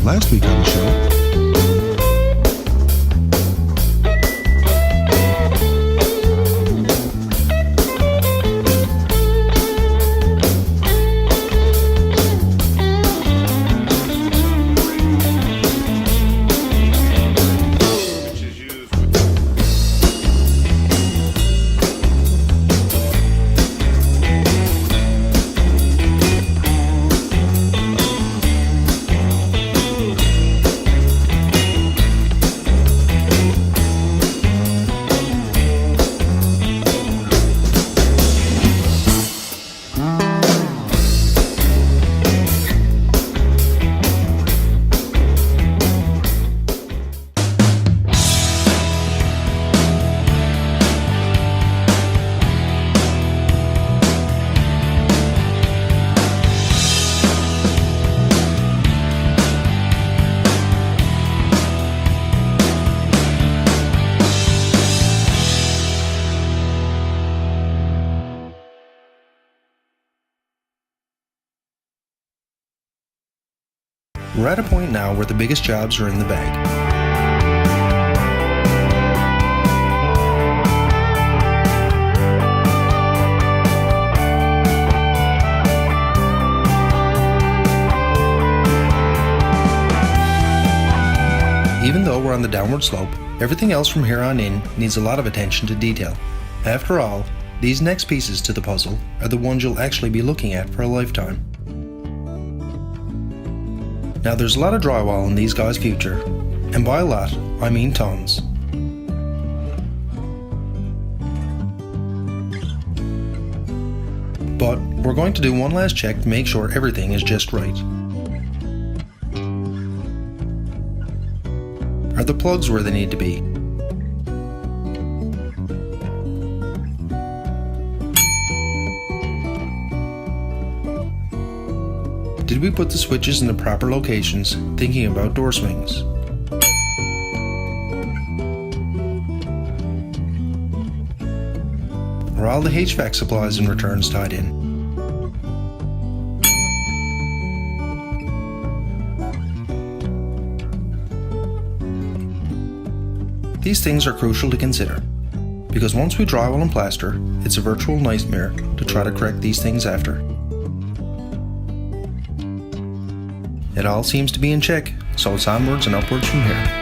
last week on the show. We're at a point now where the biggest jobs are in the bag. Even though we're on the downward slope, everything else from here on in needs a lot of attention to detail. After all, these next pieces to the puzzle are the ones you'll actually be looking at for a lifetime. Now there's a lot of drywall in these guys' future, and by a lot, I mean tons. But we're going to do one last check to make sure everything is just right. Are the plugs where they need to be? Did we put the switches in the proper locations, thinking about door swings? Are all the HVAC supplies and returns tied in? These things are crucial to consider, because once we drywall and plaster, it's a virtual nightmare to try to correct these things after. It all seems to be in check, so it's onwards and upwards from here.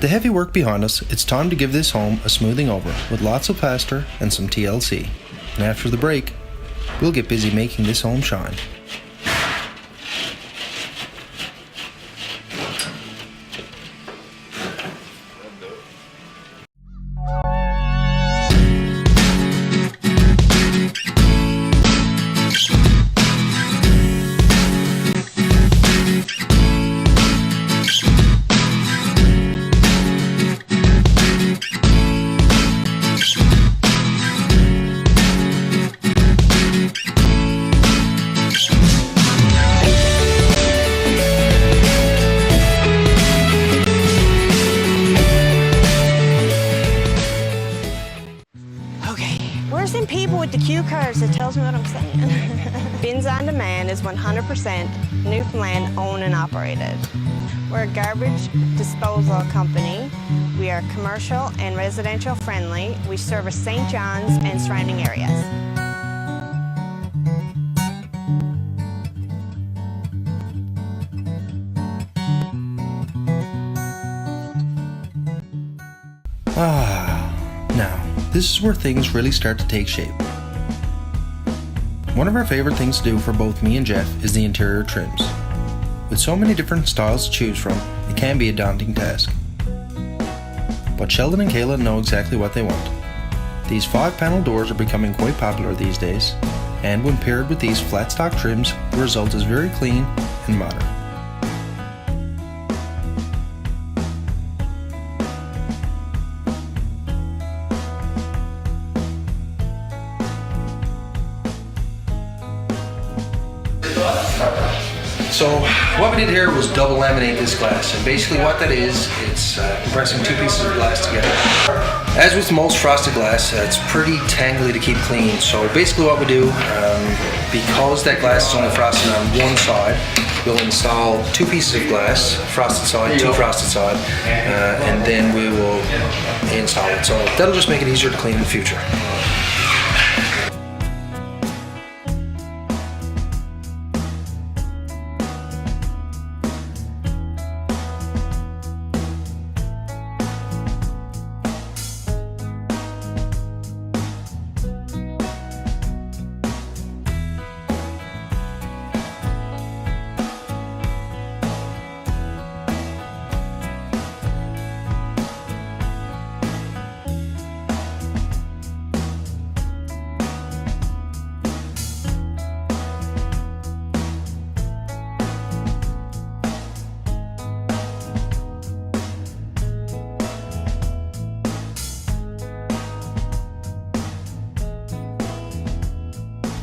With the heavy work behind us, it's time to give this home a smoothing over with lots of plaster and some TLC. And after the break, we'll get busy making this home shine. Where's them people with the cue cards that tells me what I'm saying? Bins on Demand is 100% Newfoundland owned and operated. We're a garbage disposal company. We are commercial and residential friendly. We service St. John's and surrounding areas. Now, this is where things really start to take shape. One of our favorite things to do for both me and Jeff is the interior trims. With so many different styles to choose from, it can be a daunting task. But Sheldon and Kayla know exactly what they want. These 5-panel doors are becoming quite popular these days, and when paired with these flat stock trims, the result is very clean and modern. So what we did here was double laminate this glass, and basically what that is, it's compressing 2 pieces of glass together. As with most frosted glass, it's pretty tangly to keep clean, so basically what we do, because that glass is only frosted on one side, we'll install 2 pieces of glass, frosted side, 2 frosted side, and then we will install it. So that'll just make it easier to clean in the future.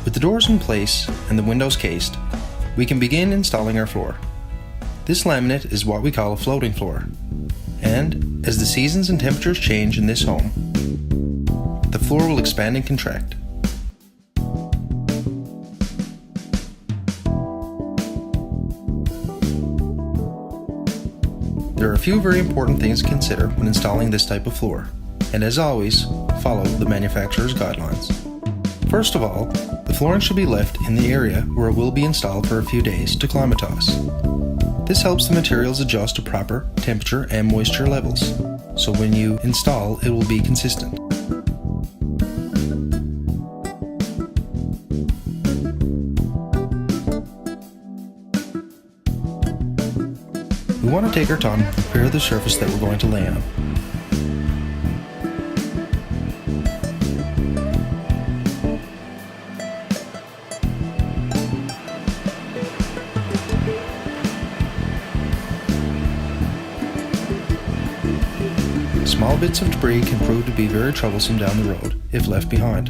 With the doors in place and the windows cased, we can begin installing our floor. This laminate is what we call a floating floor, and as the seasons and temperatures change in this home, the floor will expand and contract. There are a few very important things to consider when installing this type of floor, and as always, follow the manufacturer's guidelines. First of all, the flooring should be left in the area where it will be installed for a few days to climatize. This helps the materials adjust to proper temperature and moisture levels, so when you install, it will be consistent. We want to take our time to prepare the surface that we're going to lay on. Small bits of debris can prove to be very troublesome down the road if left behind.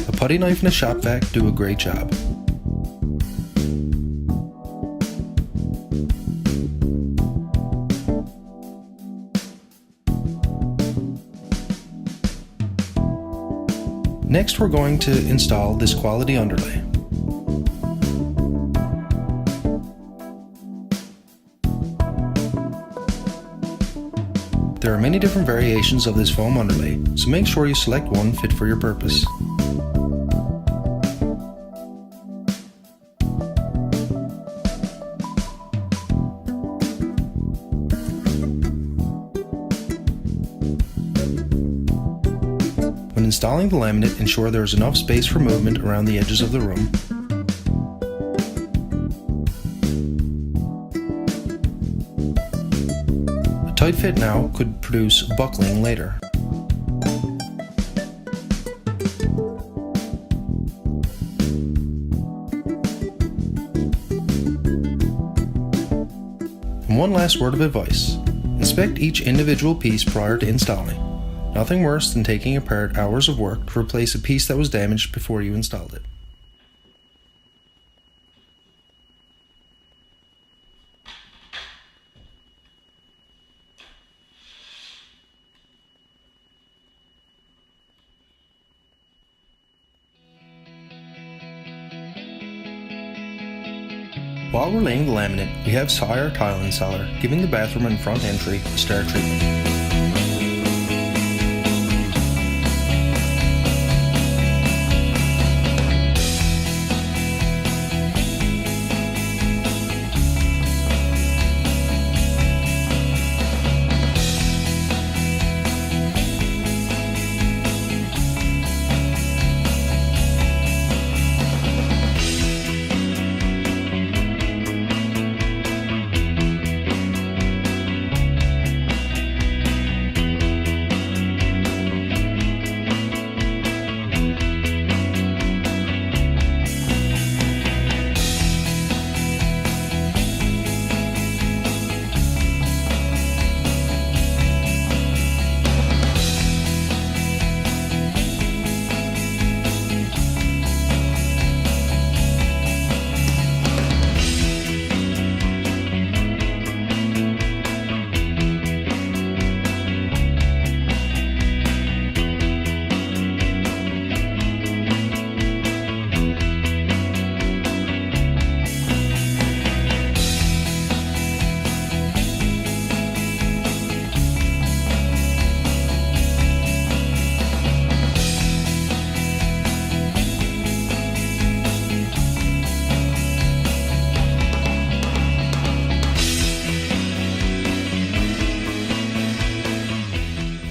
A putty knife and a shop vac do a great job. Next, we're going to install this quality underlay. There are many different variations of this foam underlay, so make sure you select one fit for your purpose. installing the laminate, ensure there is enough space for movement around the edges of the room. A tight fit now could produce buckling later. And one last word of advice. Inspect each individual piece prior to installing. Nothing worse than taking apart hours of work to replace a piece that was damaged before you installed it. While we're laying the laminate, we have Sai, our tile installer, giving the bathroom and front entry a star treatment.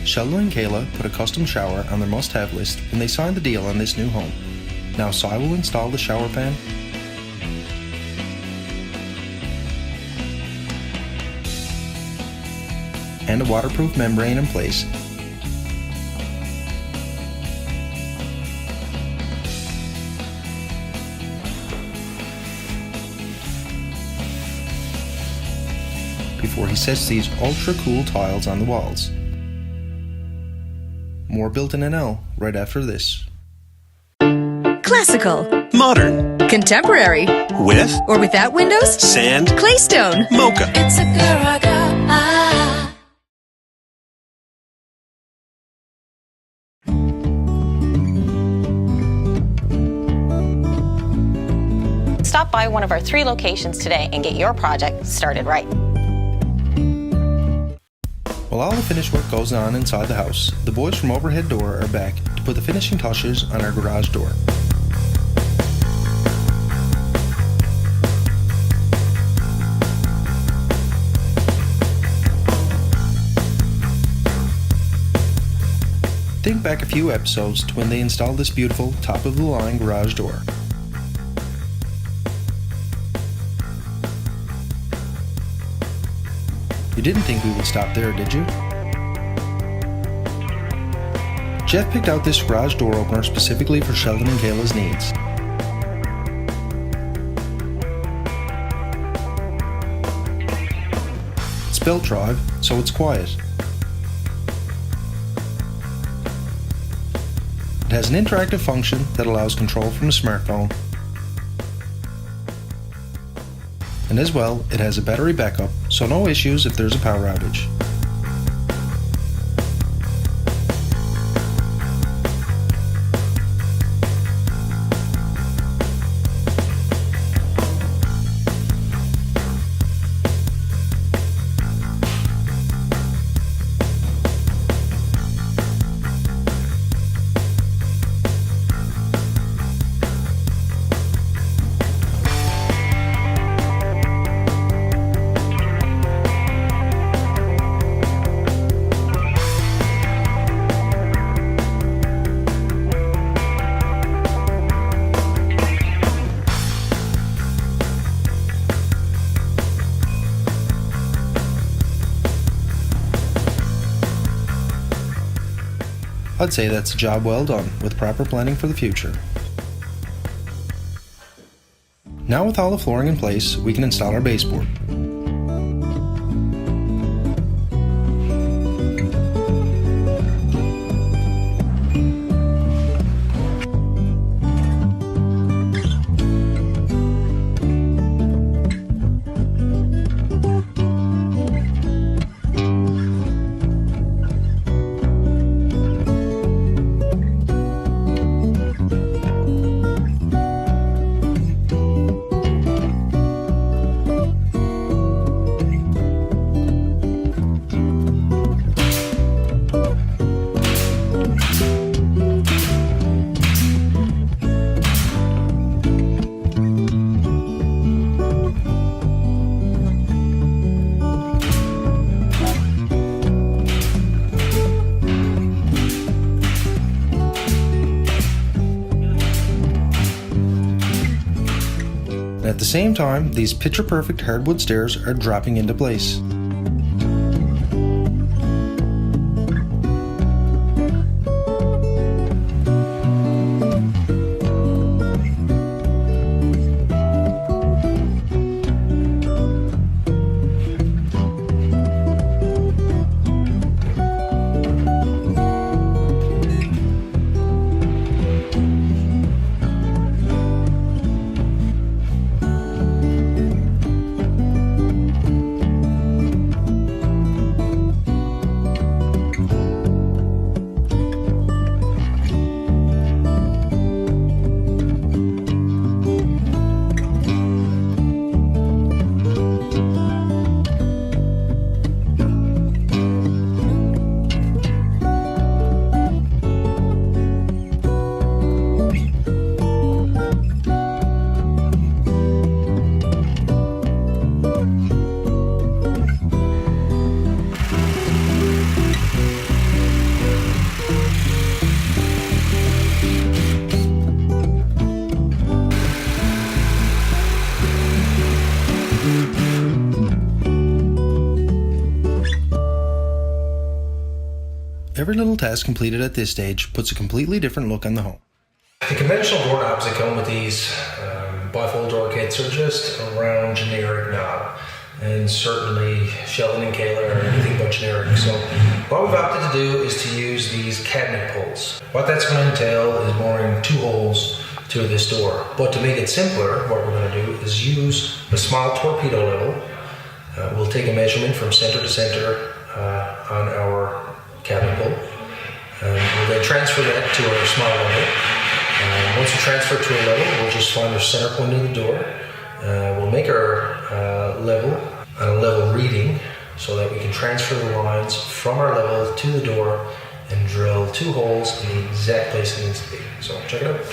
Sheldon and Kayla put a custom shower on their must-have list when they signed the deal on this new home. Now Sai will install the shower pan, and a waterproof membrane in place. Before he sets these ultra cool tiles on the walls. More Built-In NL right after this. Classical, Modern. contemporary, With or without windows, sand. Claystone. Mocha. It's a Garaga. Stop by one of our 3 locations today and get your project started right. While all the finish work goes on inside the house, the boys from Overhead Door are back to put the finishing touches on our garage door. Think back a few episodes to when they installed this beautiful, top-of-the-line garage door. You didn't think we would stop there, did you? Jeff picked out this garage door opener specifically for Sheldon and Kayla's needs. It's belt drive, so it's quiet. It has an interactive function that allows control from a smartphone. And as well, it has a battery backup, so no issues if there's a power outage. I'd say that's a job well done with proper planning for the future. Now with all the flooring in place, we can install our baseboard. At the same time, these picture-perfect hardwood stairs are dropping into place. Every little task completed at this stage puts a completely different look on the home. The conventional doorknobs that come with these bifold door kits are just a round generic knob, and certainly Sheldon and Kayla are anything but generic. So what we've opted to do is to use these cabinet pulls. What that's going to entail is boring 2 holes to this door. But to make it simpler, what we're going to do is use a small torpedo level. We'll take a measurement from center to center on our cabinet pull. We'll then transfer that to our small level. Once we transfer it to a level, we'll just find the center point of the door. We'll make our level on a level reading so that we can transfer the lines from our level to the door and drill 2 holes in the exact place it needs to be. So check it out.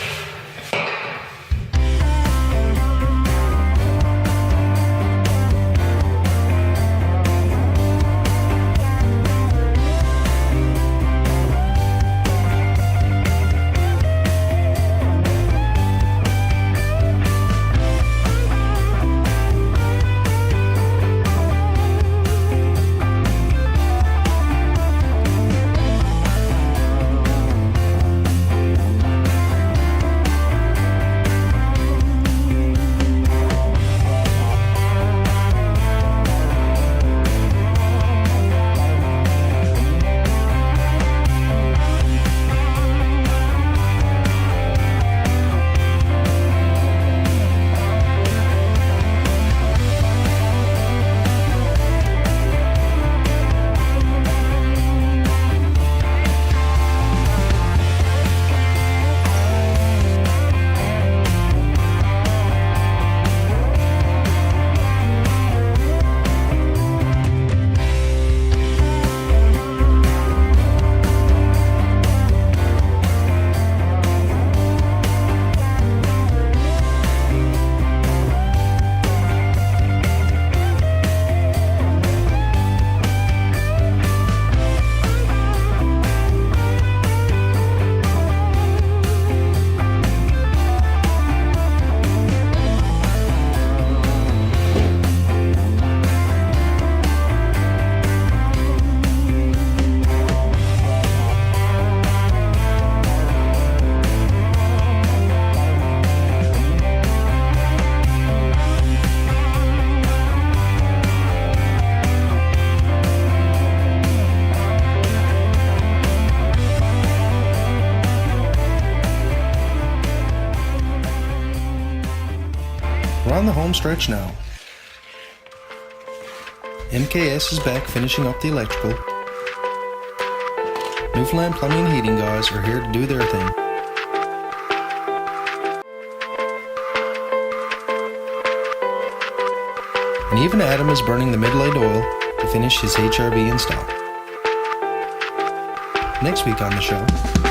home stretch now. MKS is back finishing up the electrical. Newfoundland Plumbing and Heating guys are here to do their thing. And even Adam is burning the mid-laid oil to finish his HRV install. Next week on the show,